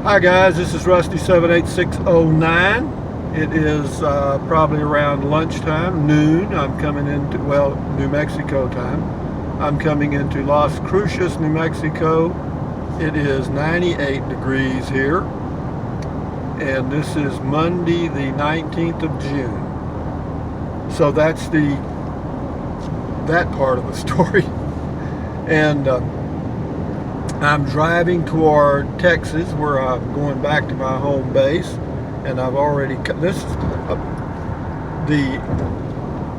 Hi guys, this is Rusty 78609. It is probably around lunchtime, noon. I'm coming into, well, New Mexico time. I'm coming into Las Cruces, New Mexico. It is 98 degrees here. And this is Monday the 19th of June. So that's that part of the story. And I'm driving toward Texas, where I'm going back to my home base, and I've already the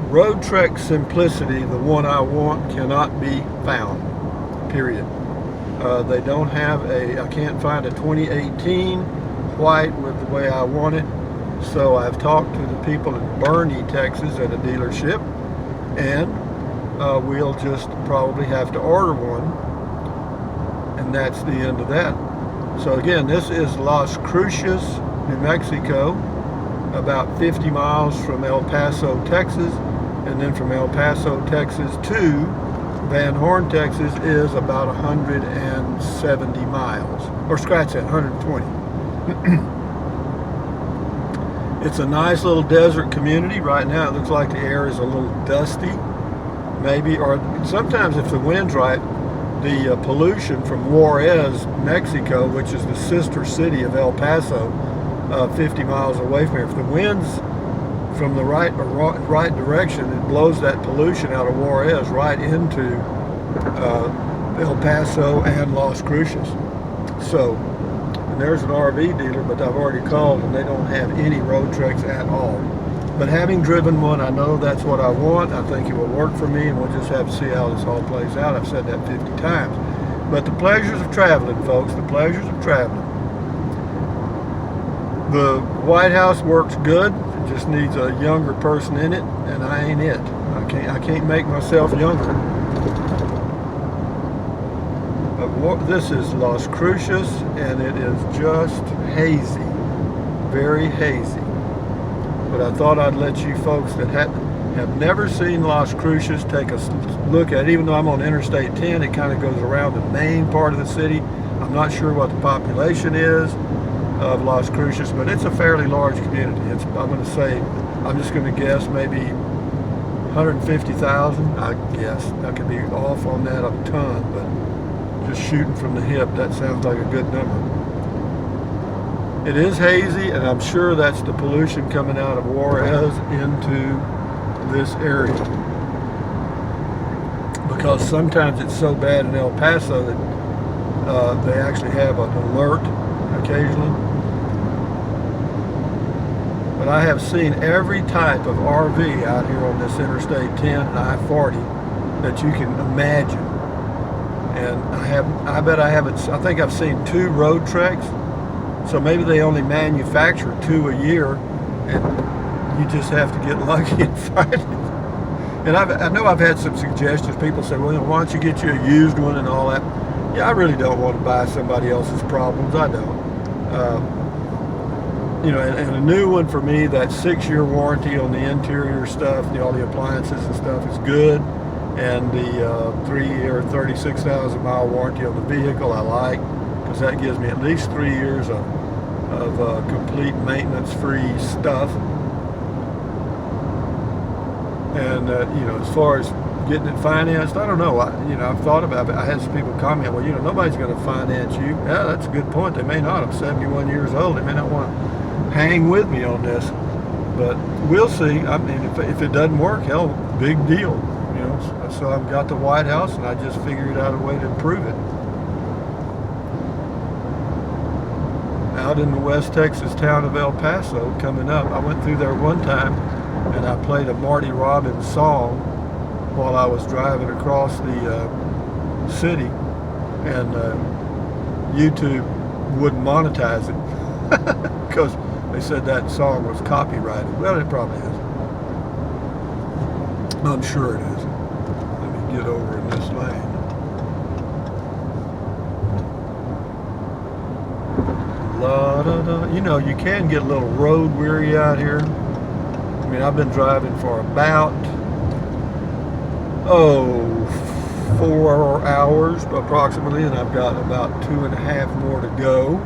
Road Trek Simplicity, the one I want, cannot be found, period. They don't have I can't find a 2018 white with the way I want it, so I've talked to the people in Boerne, Texas at a dealership, and we'll just probably have to order one. And that's the end of that. So again, this is Las Cruces, New Mexico, about 50 miles from El Paso, Texas, and then from El Paso, Texas to Van Horn, Texas is about 170 miles, or scratch that, 120. It's a nice little desert community. Right now it looks like the air is a little dusty, maybe, or sometimes if the wind's right, the pollution from Juarez, Mexico, which is the sister city of El Paso, 50 miles away from here. If the wind's from the right direction, it blows that pollution out of Juarez right into El Paso and Las Cruces. So, and there's an RV dealer, but I've already called and they don't have any road treks at all. But having driven one, I know that's what I want. I think it will work for me, and we'll just have to see how this all plays out. I've said that 50 times. But the pleasures of traveling, folks, the pleasures of traveling. The White House works good. It just needs a younger person in it, and I ain't it. I can't make myself younger. But this is Las Cruces, and it is just hazy, very hazy. But I thought I'd let you folks that have never seen Las Cruces take a look at it. Even though I'm on Interstate 10, it kind of goes around the main part of the city. I'm not sure what the population is of Las Cruces, but it's a fairly large community. I'm just going to guess maybe 150,000, I guess. I could be off on that a ton, but just shooting from the hip, that sounds like a good number. It is hazy, and I'm sure that's the pollution coming out of Juarez into this area. Because sometimes it's so bad in El Paso that they actually have an alert occasionally. But I have seen every type of RV out here on this Interstate 10 and I-40 that you can imagine. And I think I've seen 2 road treks. So maybe they only manufacture 2 a year, and you just have to get lucky and find it. And I know I've had some suggestions. People say, well, why don't you get you a used one and all that? Yeah, I really don't want to buy somebody else's problems. I don't. And a new one for me, that 6-year warranty on the interior stuff, all the appliances and stuff is good. And the 3-year, 36,000 mile warranty on the vehicle I like, because that gives me at least 3 years of complete maintenance-free stuff. And as far as getting it financed, I don't know. I've thought about it. I had some people comment, well, nobody's going to finance you. Yeah, that's a good point. They may not. I'm 71 years old. They may not want to hang with me on this, but we'll see. I mean, if it doesn't work, hell, big deal. So I've got the White House, and I just figured out a way to improve it. Out in the West Texas town of El Paso coming up. I went through there one time and I played a Marty Robbins song while I was driving across the city, and YouTube wouldn't monetize it because they said that song was copyrighted. Well, it probably is. I'm sure it is. Let me get over in this lane. You can get a little road weary out here. I mean, I've been driving for about 4 hours approximately, and I've got about 2.5 more to go.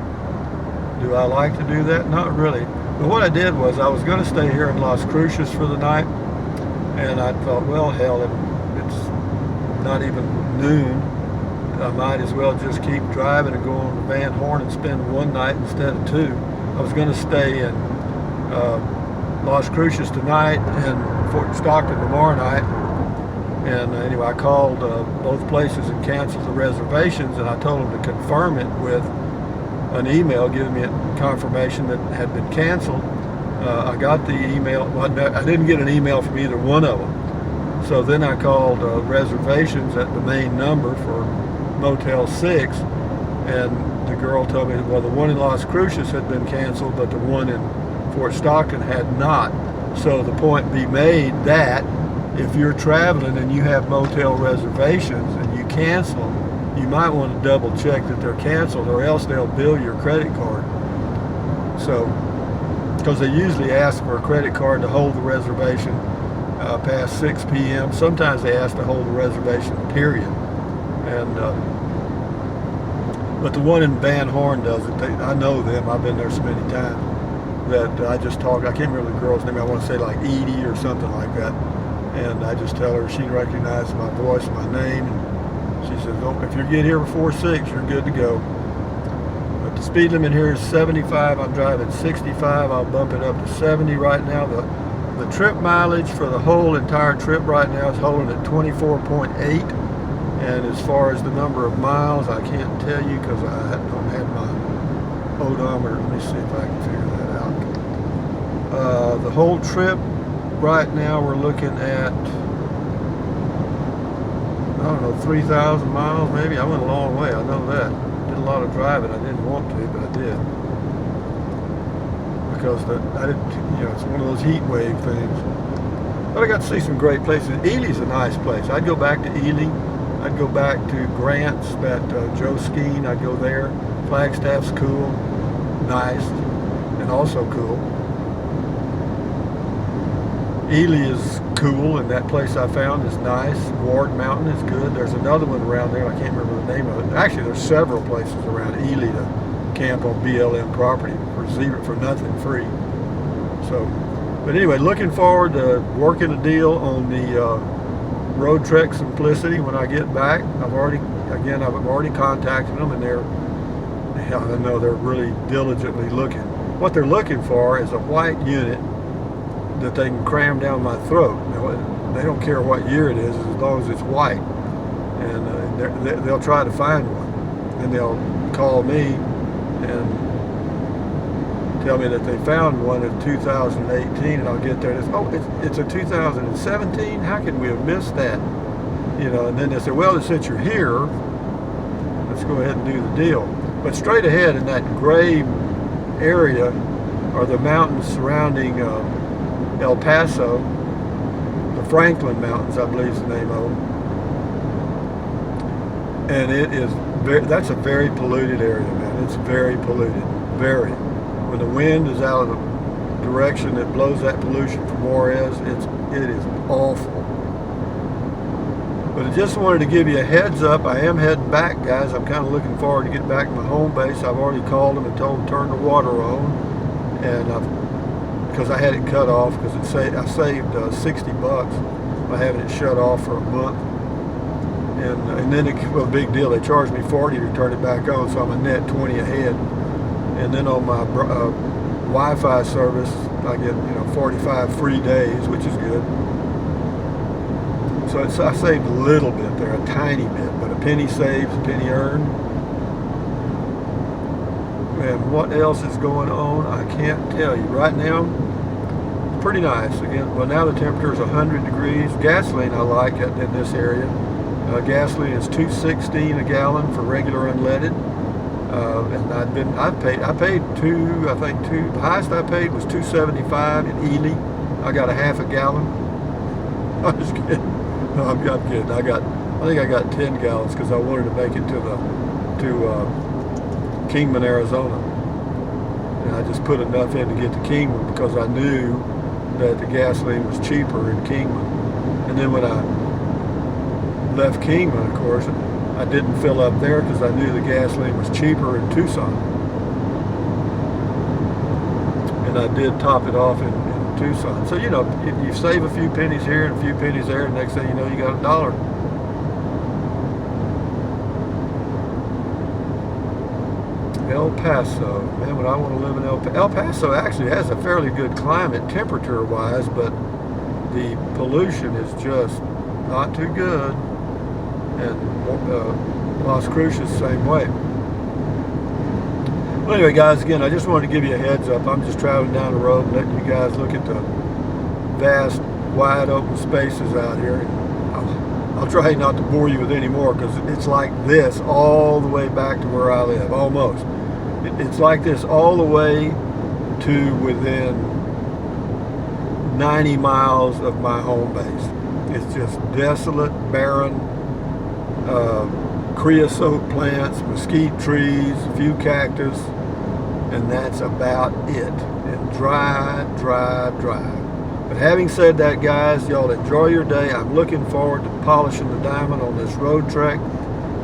Do I like to do that? Not really. But what I did was I was going to stay here in Las Cruces for the night, and I thought, well, hell, it's not even noon. I might as well just keep driving and go on to Van Horn and spend one night instead of two. I was going to stay in Las Cruces tonight and Fort Stockton tomorrow night. And anyway, I called both places and canceled the reservations, and I told them to confirm it with an email giving me a confirmation that had been canceled. I got the email. Well, I didn't get an email from either one of them. So then I called reservations at the main number for Motel 6, and the girl told me, well, the one in Las Cruces had been canceled, but the one in Fort Stockton had not. So the point be made that if you're traveling and you have motel reservations and you cancel, you might want to double check that they're canceled, or else they'll bill your credit card. So, because they usually ask for a credit card to hold the reservation past 6 p.m. Sometimes they ask to hold the reservation, period. And but the one in Van Horn does it. I know them. I've been there so many times that I just talk. I can't remember the girl's name. I want to say like Edie or something like that. And I just tell her, she recognizes my voice, my name, and she says, "Oh, if you get here before 6, you're good to go." But the speed limit here is 75. I'm driving 65. I'll bump it up to 70 right now. The trip mileage for the whole entire trip right now is holding at 24.8. And as far as the number of miles, I can't tell you because I don't have my odometer. Let me see if I can figure that out. The whole trip right now we're looking at, I don't know, 3,000 miles maybe. I went a long way, I know that. Did a lot of driving. I didn't want to, but I did. Because I didn't, it's one of those heat wave things. But I got to see some great places. Ely's a nice place. I'd go back to Ely. I'd go back to Grant's, that Joe Skeen. I'd go there. Flagstaff's cool, nice, and also cool. Ely is cool, and that place I found is nice. Ward Mountain is good. There's another one around there. I can't remember the name of it. Actually, there's several places around Ely to camp on BLM property for nothing, free. So, but anyway, looking forward to working a deal on the Road Trek Simplicity when I get back. I've already contacted them, and I know they're really diligently looking. What they're looking for is a white unit that they can cram down my throat. Now, they don't care what year it is as long as it's white, and they'll try to find one, and they'll call me and tell me that they found one in 2018, and I'll get there and it's a 2017. How could we have missed that? And then they say, well, since you're here, let's go ahead and do the deal. But straight ahead in that gray area are the mountains surrounding El Paso, the Franklin Mountains, I believe is the name of them. And that's a very polluted area, man. It's very polluted, very. When the wind is out of the direction that blows that pollution from Juarez, it is awful. But I just wanted to give you a heads up. I am heading back, guys. I'm kind of looking forward to getting back to my home base. I've already called them and told them to turn the water on, and because I had it cut off because I saved $60 by having it shut off for a month. And then it was a big deal. They charged me $40 to turn it back on, so I'm a net 20 ahead. And then on my Wi-Fi service, I get 45 free days, which is good. So I saved a little bit there, a tiny bit, but a penny saved, a penny earned. And what else is going on? I can't tell you. Right now, pretty nice. Again, well, now the temperature is 100 degrees. Gasoline I like in this area. Gasoline is $2.16 a gallon for regular unleaded. And I paid the highest I paid was $2.75 in Ely. I got a half a gallon. I'm just kidding. No, I'm kidding. I think I got 10 gallons because I wanted to make it to Kingman, Arizona. And I just put enough in to get to Kingman because I knew that the gasoline was cheaper in Kingman. And then when I left Kingman, of course, I didn't fill up there because I knew the gasoline was cheaper in Tucson. than I did top it off in Tucson. So, you know, you save a few pennies here and a few pennies there, and next thing you know, you got $1. El Paso, man, would I want to live in El Paso actually has a fairly good climate temperature-wise, but the pollution is just not too good. And Las Cruces, same way. Well, anyway, guys, again, I just wanted to give you a heads up. I'm just traveling down the road and letting you guys look at the vast, wide open spaces out here. I'll try not to bore you with any more, because it's like this all the way back to where I live, almost. It's like this all the way to within 90 miles of my home base. It's just desolate, barren, creosote plants, mesquite trees, a few cactus, and that's about it. And dry, dry, dry. But having said that, guys, y'all enjoy your day. I'm looking forward to polishing the diamond on this road trek,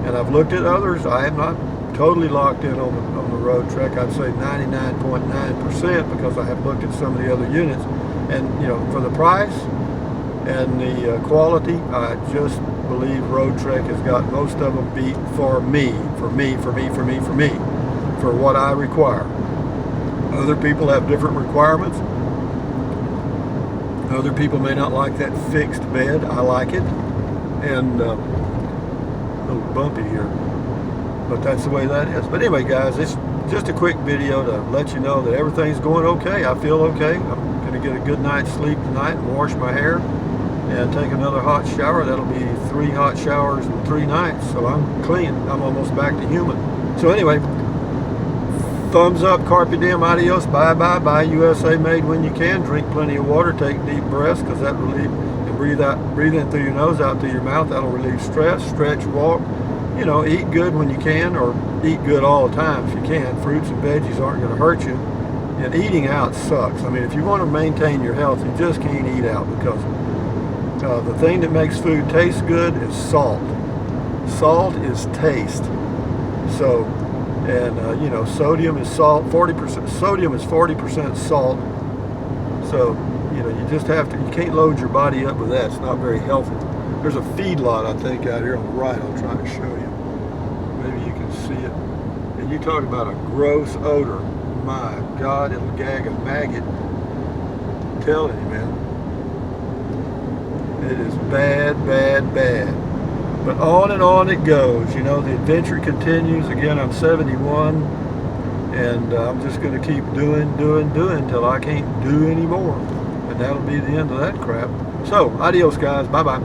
and I've looked at others. I am not totally locked in on the road trek. I'd say 99.9% because I have looked at some of the other units, and you know, for the price and the quality, I just believe road trek has got most of them beat for what I require. Other people have different requirements. Other people may not like that fixed bed. I like it. And a little bumpy here, but that's the way that is. But anyway, guys, it's just a quick video to let you know that everything's going okay. I feel okay. I'm going to get a good night's sleep tonight and wash my hair and take another hot shower. That'll be 3 hot showers in 3 nights. So I'm clean. I'm almost back to human. So anyway, thumbs up, carpe diem, adios, bye, bye, bye. USA made when you can. Drink plenty of water, take deep breaths, because that relieves, and breathe in through your nose, out through your mouth. That'll relieve stress. Stretch, walk. You know, eat good when you can, or eat good all the time if you can. Fruits and veggies aren't going to hurt you. And eating out sucks. I mean, if you want to maintain your health, you just can't eat out, because the thing that makes food taste good is salt. Salt is taste. So, and you know, sodium is salt. 40%. Sodium is 40% salt. So, you know, you just have to. You can't load your body up with that. It's not very healthy. There's a feedlot, I think, out here on the right. I'll try to show you. Maybe you can see it. And you talk about a gross odor. My God, it'll gag a maggot. I'm telling you, man. It is bad, bad, bad. But on and on it goes. You know, the adventure continues. Again, I'm 71, and I'm just going to keep doing till I can't do anymore. And that'll be the end of that crap. So, adios, guys. Bye-bye.